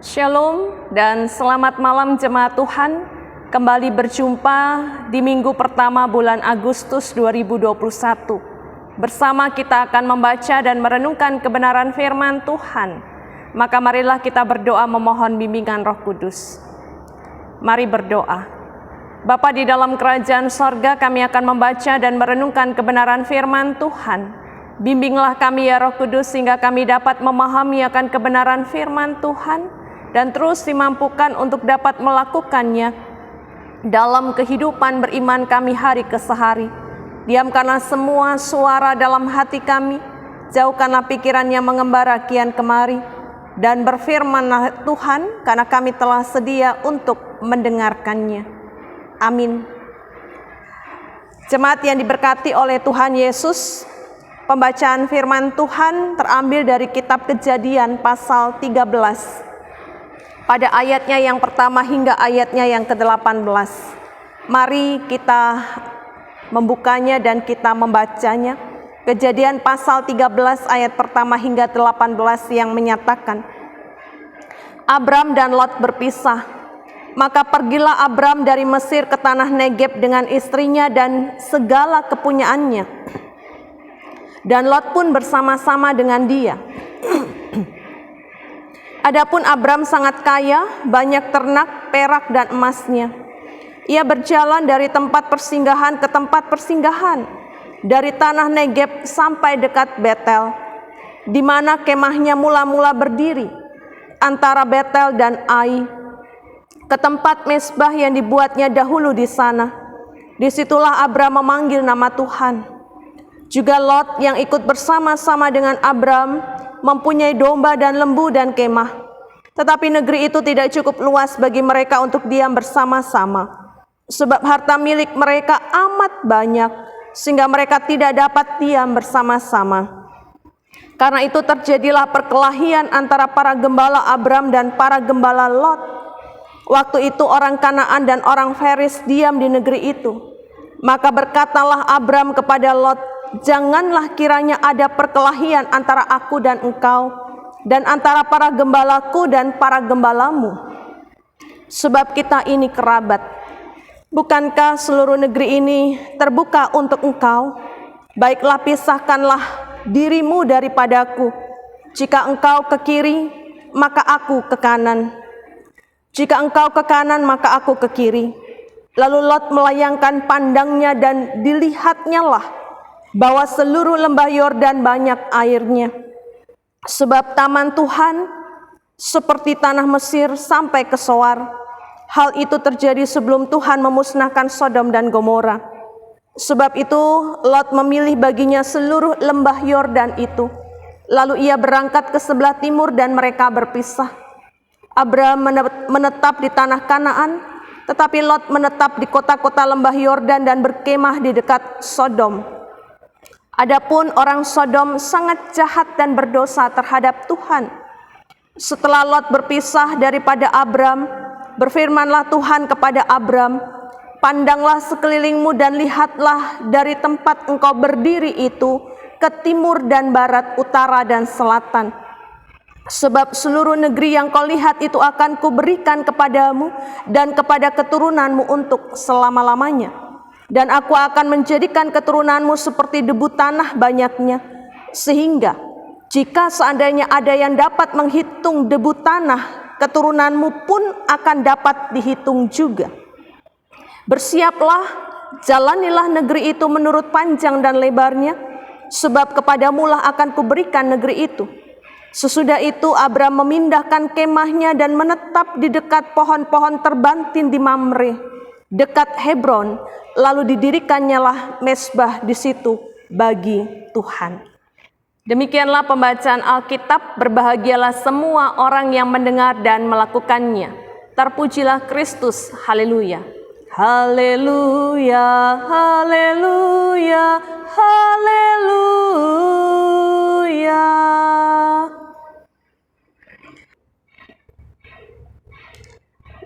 Shalom dan selamat malam jemaat Tuhan. Kembali berjumpa di minggu pertama bulan Agustus 2021. Bersama kita akan membaca dan merenungkan kebenaran firman Tuhan. Maka marilah kita berdoa memohon bimbingan Roh Kudus. Mari berdoa. Bapa di dalam kerajaan sorga, kami akan membaca dan merenungkan kebenaran firman Tuhan. Bimbinglah kami ya Roh Kudus sehingga kami dapat memahami akan kebenaran firman Tuhan dan terus dimampukan untuk dapat melakukannya dalam kehidupan beriman kami hari ke hari. Diamkanlah semua suara dalam hati kami, jauhkanlah pikiran yang mengembara kian kemari, dan berfirmanlah Tuhan karena kami telah sedia untuk mendengarkannya. Amin. Jemaat yang diberkati oleh Tuhan Yesus, pembacaan firman Tuhan terambil dari kitab Kejadian pasal 13. Pada ayatnya yang pertama hingga ayatnya yang ke-18. Mari kita membukanya dan kita membacanya. Kejadian pasal 13 ayat pertama hingga 18 yang menyatakan, Abram dan Lot berpisah. Maka pergilah Abram dari Mesir ke tanah Negeb dengan istrinya dan segala kepunyaannya. Dan Lot pun bersama-sama dengan dia. Adapun Abram sangat kaya, banyak ternak, perak dan emasnya. Ia berjalan dari tempat persinggahan ke tempat persinggahan, dari tanah Negeb sampai dekat Betel, di mana kemahnya mula-mula berdiri, antara Betel dan Ai, ke tempat mezbah yang dibuatnya dahulu di sana. Disitulah Abram memanggil nama Tuhan. Juga Lot yang ikut bersama-sama dengan Abram mempunyai domba dan lembu dan kemah. Tetapi negeri itu tidak cukup luas bagi mereka untuk diam bersama-sama, sebab harta milik mereka amat banyak, sehingga mereka tidak dapat diam bersama-sama. Karena itu terjadilah perkelahian antara para gembala Abram dan para gembala Lot. Waktu itu orang Kanaan dan orang Feris diam di negeri itu. Maka berkatalah Abram kepada Lot, janganlah kiranya ada perkelahian antara aku dan engkau, dan antara para gembalaku dan para gembalamu. Sebab kita ini kerabat. Bukankah seluruh negeri ini terbuka untuk engkau? Baiklah pisahkanlah dirimu daripadaku. Jika engkau ke kiri, maka aku ke kanan. Jika engkau ke kanan, maka aku ke kiri. Lalu Lot melayangkan pandangnya dan dilihatnya lah bahwa seluruh lembah Yordan banyak airnya. Sebab taman Tuhan seperti tanah Mesir sampai ke Soar. Hal itu terjadi sebelum Tuhan memusnahkan Sodom dan Gomora. Sebab itu Lot memilih baginya seluruh lembah Yordan itu. Lalu ia berangkat ke sebelah timur dan mereka berpisah. Abram menetap di tanah Kanaan, tetapi Lot menetap di kota-kota lembah Yordan dan berkemah di dekat Sodom. Adapun orang Sodom sangat jahat dan berdosa terhadap Tuhan. Setelah Lot berpisah daripada Abram, berfirmanlah Tuhan kepada Abram, pandanglah sekelilingmu dan lihatlah dari tempat engkau berdiri itu ke timur dan barat, utara dan selatan. Sebab seluruh negeri yang kau lihat itu akan kuberikan kepadamu dan kepada keturunanmu untuk selama-lamanya. Dan aku akan menjadikan keturunanmu seperti debu tanah banyaknya. Sehingga jika seandainya ada yang dapat menghitung debu tanah, keturunanmu pun akan dapat dihitung juga. Bersiaplah, jalanilah negeri itu menurut panjang dan lebarnya, sebab kepadamulah akan kuberikan negeri itu. Sesudah itu Abram memindahkan kemahnya dan menetap di dekat pohon-pohon terbantin di Mamre, dekat Hebron, lalu didirikannya lah mezbah di situ bagi Tuhan. Demikianlah pembacaan Alkitab. Berbahagialah semua orang yang mendengar dan melakukannya. Terpujilah Kristus. Haleluya. Haleluya, haleluya, haleluya.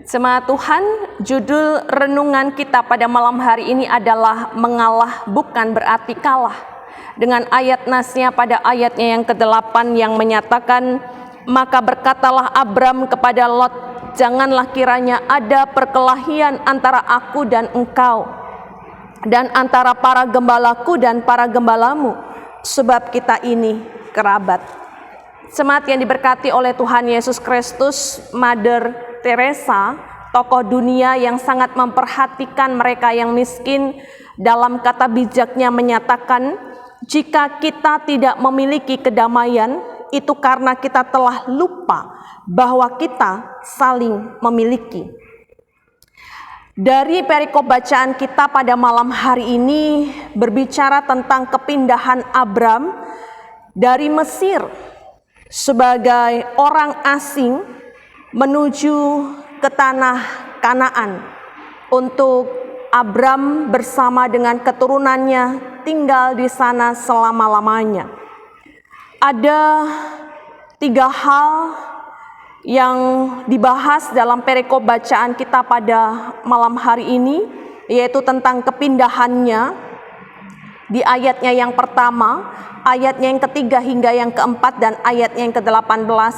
Jemaat Tuhan, judul renungan kita pada malam hari ini adalah mengalah bukan berarti kalah. Dengan ayat nasnya pada ayatnya yang ke-8 yang menyatakan, Maka berkatalah Abram kepada Lot, janganlah kiranya ada perkelahian antara aku dan engkau, dan antara para gembalaku dan para gembalamu, sebab kita ini kerabat. Jemaat yang diberkati oleh Tuhan Yesus Kristus, Mother Teresa, tokoh dunia yang sangat memperhatikan mereka yang miskin, dalam kata bijaknya menyatakan, jika kita tidak memiliki kedamaian, itu karena kita telah lupa bahwa kita saling memiliki. Dari perikop bacaan kita pada malam hari ini berbicara tentang kepindahan Abram dari Mesir sebagai orang asing menuju ke tanah Kanaan untuk Abram bersama dengan keturunannya tinggal di sana selama-lamanya. Ada 3 hal yang dibahas dalam perikop bacaan kita pada malam hari ini, yaitu tentang kepindahannya di ayatnya yang pertama, ayatnya yang ketiga hingga yang keempat, dan ayatnya yang ke-18.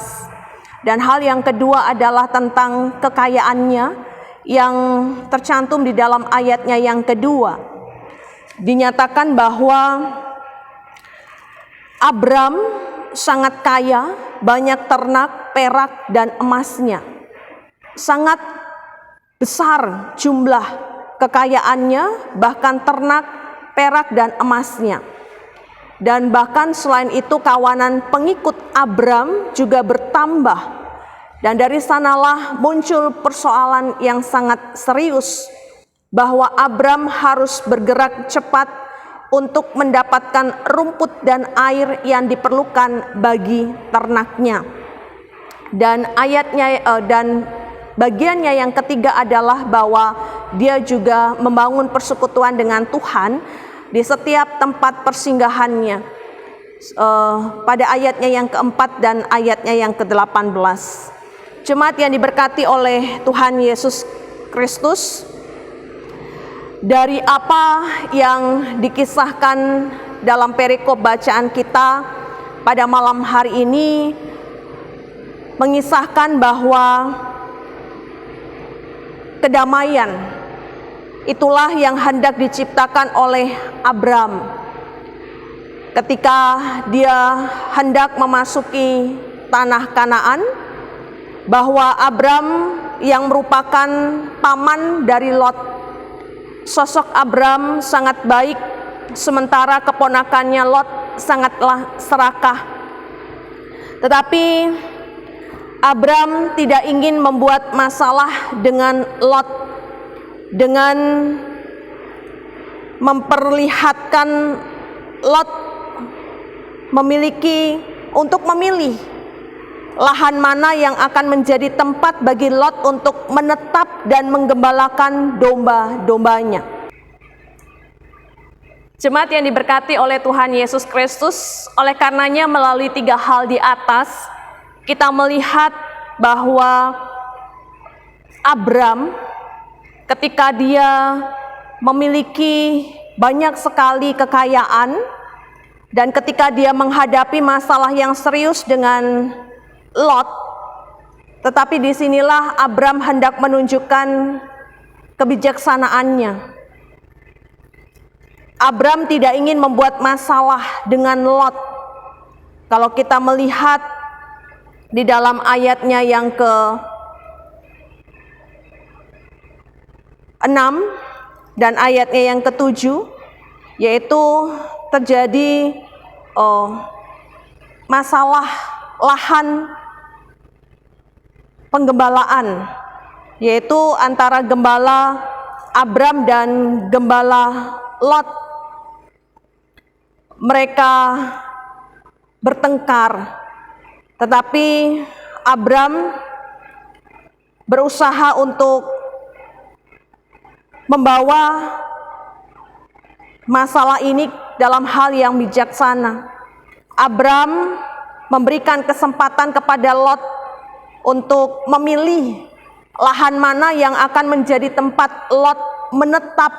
Dan hal yang kedua adalah tentang kekayaannya yang tercantum di dalam ayatnya yang kedua. Dinyatakan bahwa Abram sangat kaya, banyak ternak, perak, dan emasnya. Sangat besar jumlah kekayaannya, bahkan ternak, perak, dan emasnya. Dan bahkan selain itu kawanan pengikut Abram juga bertambah. Dan dari sanalah muncul persoalan yang sangat serius, bahwa Abram harus bergerak cepat untuk mendapatkan rumput dan air yang diperlukan bagi ternaknya. Dan dan bagiannya yang ketiga adalah bahwa dia juga membangun persekutuan dengan Tuhan di setiap tempat persinggahannya, pada ayatnya yang keempat dan ayatnya yang ke-18. Jemaat yang diberkati oleh Tuhan Yesus Kristus, dari apa yang dikisahkan dalam perikop bacaan kita pada malam hari ini mengisahkan bahwa kedamaian itulah yang hendak diciptakan oleh Abram ketika dia hendak memasuki tanah Kanaan, bahwa Abram yang merupakan paman dari Lot, sosok Abram sangat baik, sementara keponakannya Lot sangatlah serakah. Tetapi Abram tidak ingin membuat masalah dengan Lot dengan memperlihatkan Lot untuk memilih lahan mana yang akan menjadi tempat bagi Lot untuk menetap dan menggembalakan domba-dombanya. Jemaat yang diberkati oleh Tuhan Yesus Kristus, oleh karenanya melalui 3 hal di atas, kita melihat bahwa Abram ketika dia memiliki banyak sekali kekayaan, dan ketika dia menghadapi masalah yang serius dengan Lot, tetapi disinilah Abram hendak menunjukkan kebijaksanaannya. Abram tidak ingin membuat masalah dengan Lot. Kalau kita melihat di dalam ayatnya yang ke-6 dan ayatnya yang ke-7, yaitu terjadi masalah lahan penggembalaan, yaitu antara gembala Abram dan gembala Lot. Mereka bertengkar, tetapi Abram berusaha untuk membawa masalah ini dalam hal yang bijaksana. Abram memberikan kesempatan kepada Lot untuk memilih lahan mana yang akan menjadi tempat Lot menetap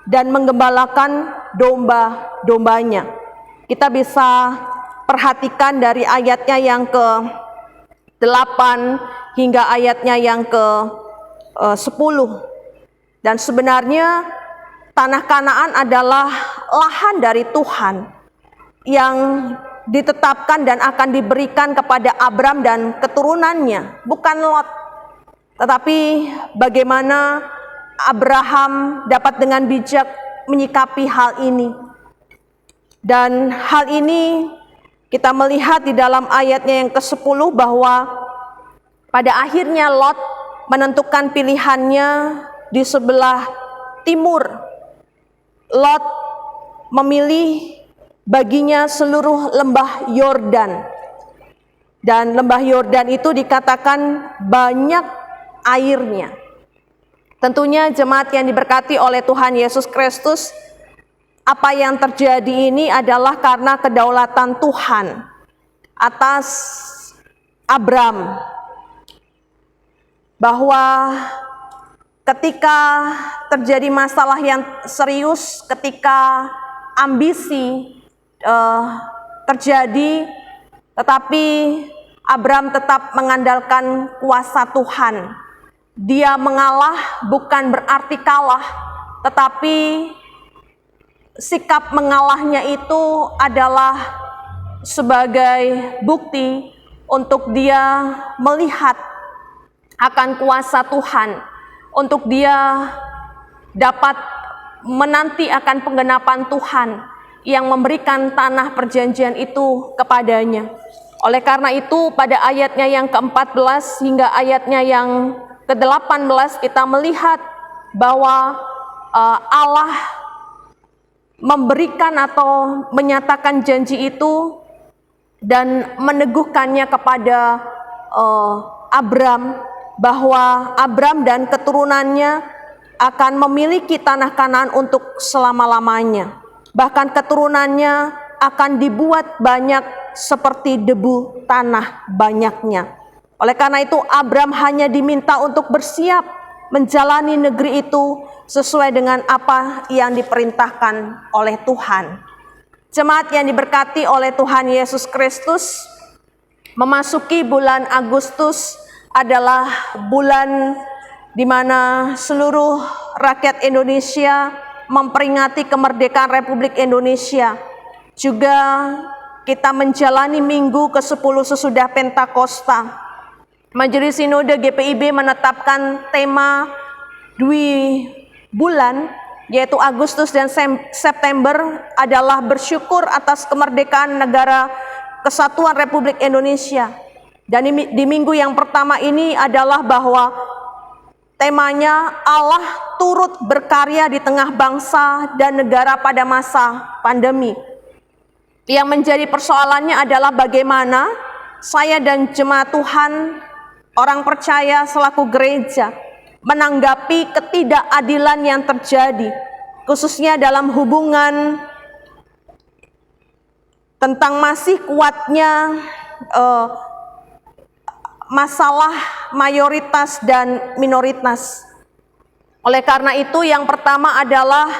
dan menggembalakan domba-dombanya. Kita bisa perhatikan dari ayatnya yang hingga ayatnya yang ke-10. Dan sebenarnya tanah Kanaan adalah lahan dari Tuhan yang ditetapkan dan akan diberikan kepada Abram dan keturunannya, bukan Lot. Tetapi bagaimana Abraham dapat dengan bijak menyikapi hal ini. Dan hal ini kita melihat di dalam ayatnya yang ke-10 bahwa pada akhirnya Lot menentukan pilihannya di sebelah timur. Lot memilih baginya seluruh lembah Yordan. Dan lembah Yordan itu dikatakan banyak airnya. Tentunya jemaat yang diberkati oleh Tuhan Yesus Kristus, apa yang terjadi ini adalah karena kedaulatan Tuhan atas Abram. Bahwa ketika terjadi masalah yang serius, ketika ambisi terjadi, tetapi Abram tetap mengandalkan kuasa Tuhan. Dia mengalah bukan berarti kalah, tetapi sikap mengalahnya itu adalah sebagai bukti untuk dia melihat akan kuasa Tuhan, untuk dia dapat menanti akan penggenapan Tuhan yang memberikan tanah perjanjian itu kepadanya. Oleh karena itu pada ayatnya yang ke-14 hingga ayatnya yang ke-18 kita melihat bahwa Allah memberikan atau menyatakan janji itu dan meneguhkannya kepada Abram, bahwa Abram dan keturunannya akan memiliki tanah Kanaan untuk selama-lamanya. Bahkan keturunannya akan dibuat banyak seperti debu tanah banyaknya. Oleh karena itu Abram hanya diminta untuk bersiap menjalani negeri itu sesuai dengan apa yang diperintahkan oleh Tuhan. Jemaat yang diberkati oleh Tuhan Yesus Kristus, memasuki bulan Agustus adalah bulan di mana seluruh rakyat Indonesia memperingati kemerdekaan Republik Indonesia. Juga kita menjalani minggu ke-10 sesudah Pentakosta. Majelis Sinode GPIB menetapkan tema 2 bulan, yaitu Agustus dan September, adalah bersyukur atas kemerdekaan negara Kesatuan Republik Indonesia. Dan di minggu yang pertama ini adalah bahwa temanya Allah turut berkarya di tengah bangsa dan negara pada masa pandemi. Yang menjadi persoalannya adalah bagaimana saya dan jemaat Tuhan, orang percaya selaku gereja, menanggapi ketidakadilan yang terjadi, khususnya dalam hubungan tentang masih kuatnya masalah mayoritas dan minoritas. Oleh karena itu yang pertama adalah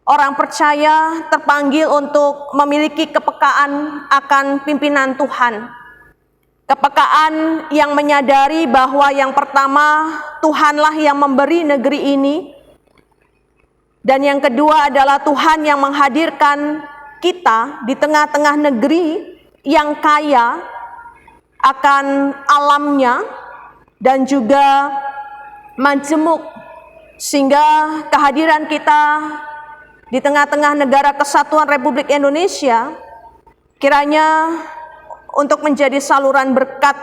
orang percaya terpanggil untuk memiliki kepekaan akan pimpinan Tuhan. Kepekaan yang menyadari bahwa yang pertama Tuhanlah yang memberi negeri ini, dan yang kedua adalah Tuhan yang menghadirkan kita di tengah-tengah negeri yang kaya akan alamnya dan juga majemuk, sehingga kehadiran kita di tengah-tengah negara Kesatuan Republik Indonesia kiranya untuk menjadi saluran berkat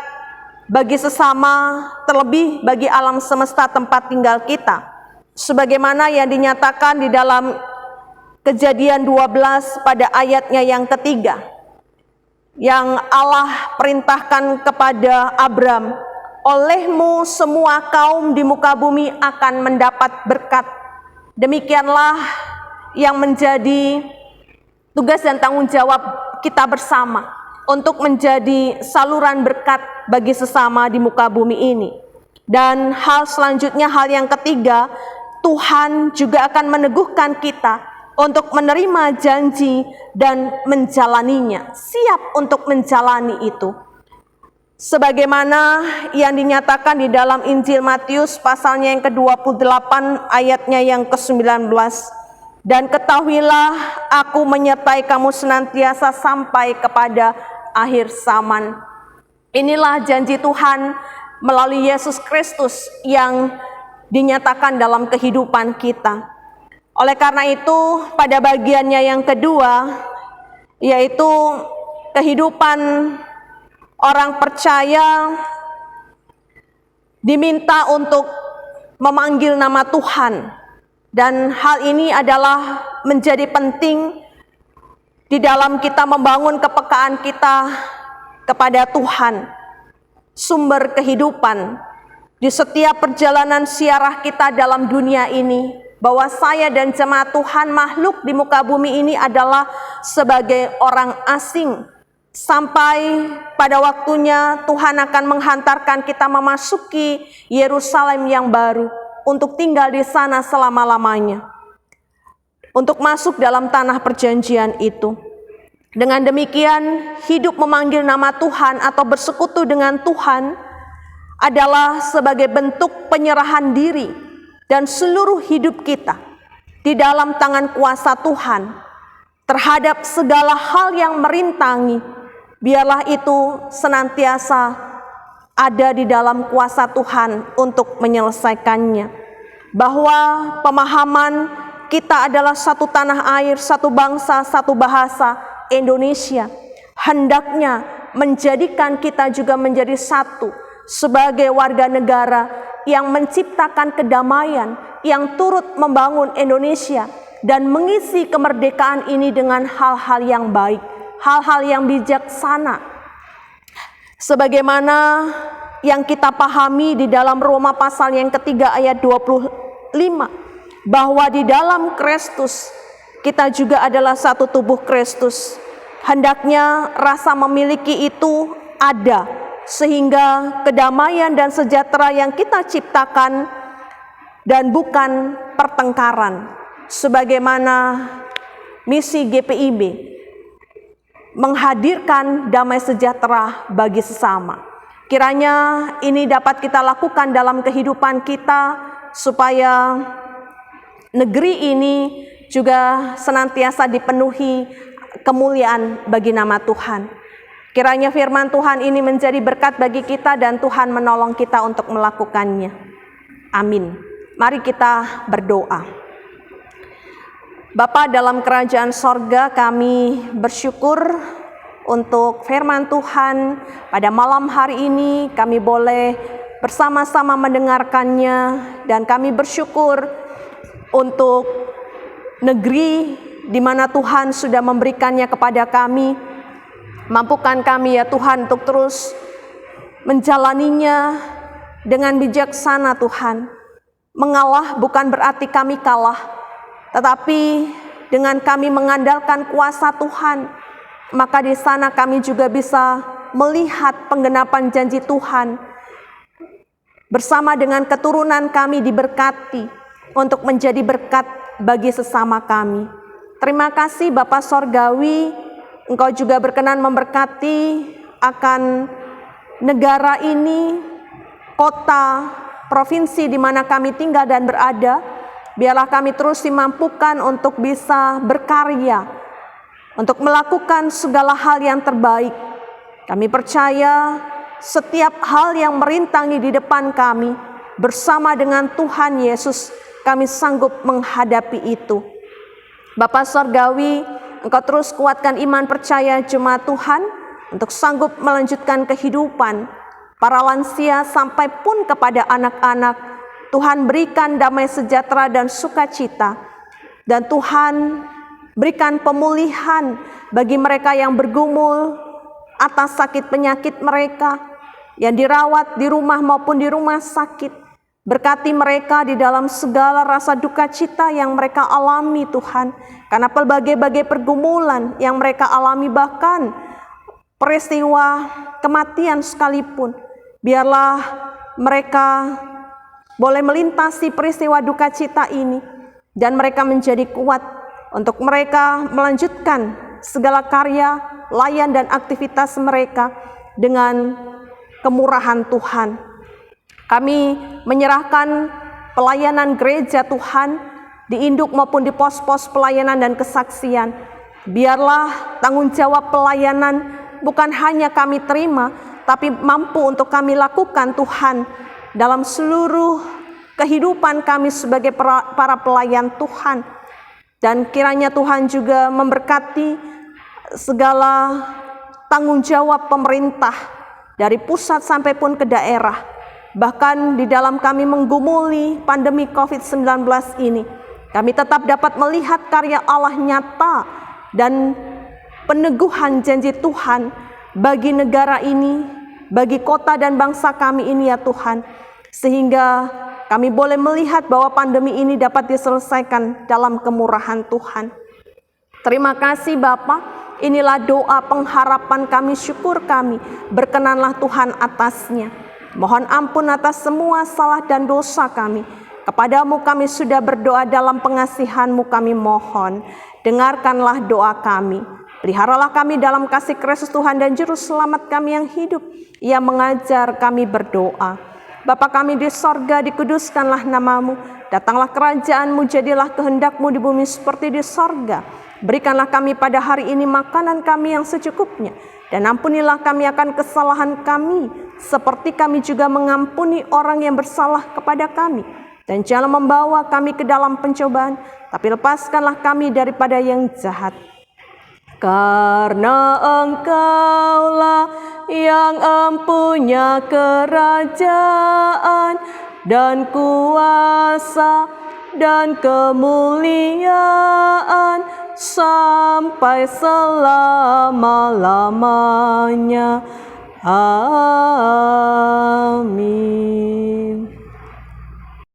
bagi sesama, terlebih bagi alam semesta tempat tinggal kita, sebagaimana yang dinyatakan di dalam Kejadian 12 pada ayatnya yang ketiga, yang Allah perintahkan kepada Abram, olehmu semua kaum di muka bumi akan mendapat berkat. Demikianlah yang menjadi tugas dan tanggung jawab kita bersama, untuk menjadi saluran berkat bagi sesama di muka bumi ini. Dan hal selanjutnya, hal yang ketiga, Tuhan juga akan meneguhkan kita untuk menerima janji dan menjalaninya, siap untuk menjalani itu. sebagaimana yang dinyatakan di dalam Injil Matius pasalnya yang ke-28 ayatnya yang ke-19. Dan ketahuilah, aku menyertai kamu senantiasa sampai kepada akhir zaman. Inilah janji Tuhan melalui Yesus Kristus yang dinyatakan dalam kehidupan kita. Oleh karena itu, pada bagiannya yang kedua, yaitu kehidupan orang percaya diminta untuk memanggil nama Tuhan, dan hal ini adalah menjadi penting di dalam kita membangun kepekaan kita kepada Tuhan, sumber kehidupan di setiap perjalanan siarah kita dalam dunia ini, bahwa saya dan jemaat Tuhan makhluk di muka bumi ini adalah sebagai orang asing. Sampai pada waktunya Tuhan akan menghantarkan kita memasuki Yerusalem yang baru untuk tinggal di sana selama-lamanya, untuk masuk dalam tanah perjanjian itu. Dengan demikian, hidup memanggil nama Tuhan atau bersekutu dengan Tuhan adalah sebagai bentuk penyerahan diri dan seluruh hidup kita di dalam tangan kuasa Tuhan terhadap segala hal yang merintangi. Biarlah itu senantiasa ada di dalam kuasa Tuhan untuk menyelesaikannya. Bahwa pemahaman kita adalah satu tanah air, satu bangsa, satu bahasa, Indonesia, hendaknya menjadikan kita juga menjadi satu sebagai warga negara yang menciptakan kedamaian, yang turut membangun Indonesia dan mengisi kemerdekaan ini dengan hal-hal yang baik, hal-hal yang bijaksana, sebagaimana yang kita pahami di dalam Roma pasal yang ketiga ayat 25, bahwa di dalam Kristus kita juga adalah satu tubuh Kristus. Hendaknya rasa memiliki itu ada, sehingga kedamaian dan sejahtera yang kita ciptakan dan bukan pertengkaran, sebagaimana misi GPIB menghadirkan damai sejahtera bagi sesama. Kiranya ini dapat kita lakukan dalam kehidupan kita, supaya negeri ini juga senantiasa dipenuhi kemuliaan bagi nama Tuhan. Kiranya firman Tuhan ini menjadi berkat bagi kita dan Tuhan menolong kita untuk melakukannya. Amin. Mari kita berdoa. Bapa dalam kerajaan sorga, kami bersyukur untuk firman Tuhan pada malam hari ini. Kami boleh bersama-sama mendengarkannya, dan kami bersyukur untuk negeri di mana Tuhan sudah memberikannya kepada kami. Mampukan kami ya Tuhan untuk terus menjalaninya dengan bijaksana Tuhan. Mengalah bukan berarti kami kalah, tetapi dengan kami mengandalkan kuasa Tuhan, maka di sana kami juga bisa melihat penggenapan janji Tuhan. Bersama dengan keturunan kami diberkati untuk menjadi berkat bagi sesama kami. Terima kasih Bapa Sorgawi, Engkau juga berkenan memberkati akan negara ini, kota, provinsi di mana kami tinggal dan berada. Biarlah kami terus dimampukan untuk bisa berkarya, untuk melakukan segala hal yang terbaik. Kami percaya setiap hal yang merintangi di depan kami, bersama dengan Tuhan Yesus, kami sanggup menghadapi itu. Bapa Sorgawi, Engkau terus kuatkan iman percaya jemaat Tuhan untuk sanggup melanjutkan kehidupan para lansia sampai pun kepada anak-anak. Tuhan berikan damai sejahtera dan sukacita, dan Tuhan berikan pemulihan bagi mereka yang bergumul atas sakit penyakit mereka, yang dirawat di rumah maupun di rumah sakit. Berkati mereka di dalam segala rasa duka cita yang mereka alami Tuhan, karena berbagai-bagai pergumulan yang mereka alami, bahkan peristiwa kematian sekalipun. Biarlah mereka boleh melintasi peristiwa duka cita ini, dan mereka menjadi kuat untuk mereka melanjutkan segala karya, layan dan aktivitas mereka dengan kemurahan Tuhan. Kami menyerahkan pelayanan gereja Tuhan, di induk maupun di pos-pos pelayanan dan kesaksian. Biarlah tanggung jawab pelayanan bukan hanya kami terima, tapi mampu untuk kami lakukan Tuhan dalam seluruh kehidupan kami sebagai para pelayan Tuhan. Dan kiranya Tuhan juga memberkati segala tanggung jawab pemerintah dari pusat sampai pun ke daerah. Bahkan di dalam kami menggumuli pandemi COVID-19 ini, kami tetap dapat melihat karya Allah nyata dan peneguhan janji Tuhan bagi negara ini, bagi kota dan bangsa kami ini ya Tuhan. Sehingga kami boleh melihat bahwa pandemi ini dapat diselesaikan dalam kemurahan Tuhan. Terima kasih Bapa. Inilah doa pengharapan kami, syukur kami. Berkenanlah Tuhan atasnya. Mohon ampun atas semua salah dan dosa kami. Kepadamu kami sudah berdoa, dalam pengasihan-Mu kami mohon. Dengarkanlah doa kami. Peliharalah kami dalam kasih Kristus Tuhan dan Juru Selamat kami yang hidup. Ia mengajar kami berdoa. Bapa kami di sorga, dikuduskanlah nama-Mu. Datanglah kerajaan-Mu, jadilah kehendak-Mu di bumi seperti di sorga. Berikanlah kami pada hari ini makanan kami yang secukupnya. Dan ampunilah kami akan kesalahan kami, seperti kami juga mengampuni orang yang bersalah kepada kami. Dan jangan membawa kami ke dalam pencobaan, tapi lepaskanlah kami daripada yang jahat. Karena Engkaulah yang empunya kerajaan dan kuasa dan kemuliaan sampai selama-lamanya. Amin.